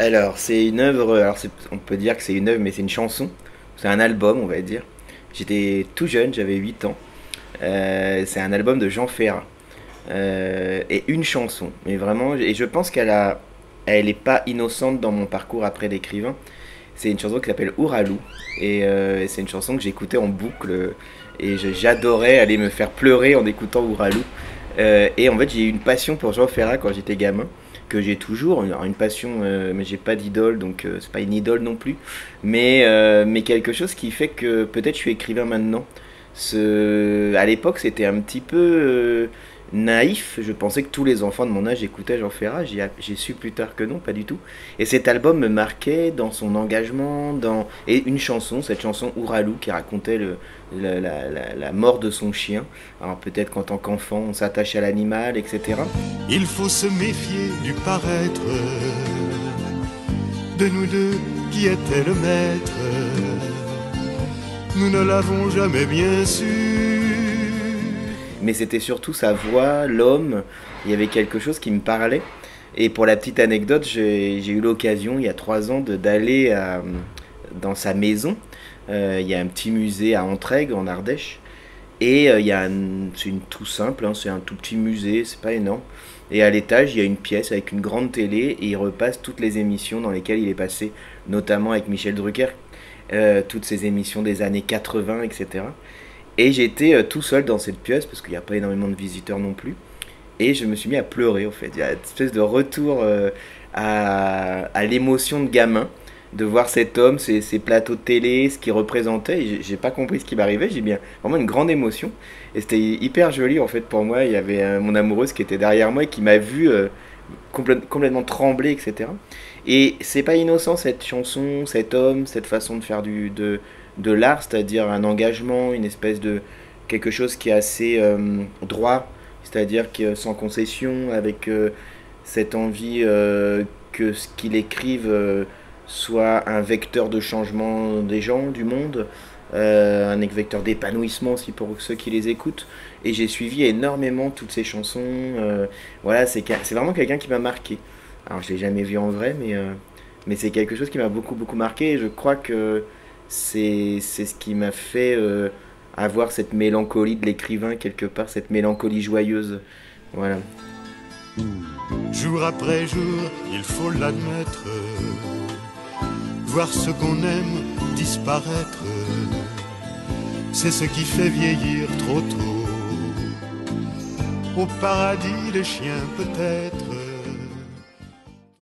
Alors, c'est une œuvre, on peut dire que c'est une œuvre, mais c'est une chanson. C'est un album, on va dire. J'étais tout jeune, j'avais 8 ans. C'est un album de Jean Ferrat. Et une chanson. Mais vraiment, et je pense elle est pas innocente dans mon parcours après d'écrivain. C'est une chanson qui s'appelle Ouralou. Et c'est une chanson que j'écoutais en boucle. Et j'adorais aller me faire pleurer en écoutant Ouralou. Et en fait, j'ai eu une passion pour Jean Ferrat quand j'étais gamin, que j'ai toujours. Alors, une passion, mais j'ai pas d'idole, donc c'est pas une idole non plus. Mais quelque chose qui fait que peut-être je suis écrivain maintenant. À l'époque, c'était un petit peu naïf. Je pensais que tous les enfants de mon âge écoutaient Jean Ferrat. J'ai su plus tard que non, pas du tout. Et cet album me marquait dans son engagement, et une chanson, cette chanson Ouralou, qui racontait la mort de son chien. Alors peut-être qu'en tant qu'enfant, on s'attache à l'animal, etc. Il faut se méfier du paraître de nous deux qui était le maître. Nous ne l'avons jamais bien su. Mais c'était surtout sa voix, l'homme. Il y avait quelque chose qui me parlait. Et pour la petite anecdote, j'ai eu l'occasion, il y a 3 ans, d'aller dans sa maison. Il y a un petit musée à Entraigues, en Ardèche. Et c'est une tout simple, hein, c'est un tout petit musée, c'est pas énorme. Et à l'étage, il y a une pièce avec une grande télé et il repasse toutes les émissions dans lesquelles il est passé, notamment avec Michel Drucker, toutes ces émissions des années 80, etc. Et j'étais tout seul dans cette pièce parce qu'il n'y a pas énormément de visiteurs non plus. Et je me suis mis à pleurer, en fait. Il y a une espèce de retour à l'émotion de gamin, de voir cet homme, ces plateaux de télé, ce qu'il représentait. Et j'ai pas compris ce qui m'arrivait. J'ai bien vraiment une grande émotion. Et c'était hyper joli, en fait, pour moi. Il y avait mon amoureuse qui était derrière moi et qui m'a vu complètement trembler, etc. Et c'est pas innocent, cette chanson, cet homme, cette façon de faire de l'art, c'est-à-dire un engagement, une espèce de quelque chose qui est assez droit, c'est-à-dire que sans concession, avec cette envie que ce qu'il écrive soit un vecteur de changement des gens, du monde, un vecteur d'épanouissement aussi pour ceux qui les écoutent. Et j'ai suivi énormément toutes ces chansons. Voilà, c'est vraiment quelqu'un qui m'a marqué. Alors je l'ai jamais vu en vrai, mais c'est quelque chose qui m'a beaucoup beaucoup marqué. Et je crois que c'est ce qui m'a fait avoir cette mélancolie de l'écrivain quelque part, cette mélancolie joyeuse. Voilà. Jour après jour, il faut l'admettre, voir ce qu'on aime disparaître, c'est ce qui fait vieillir trop tôt. Au paradis, les chiens peut-être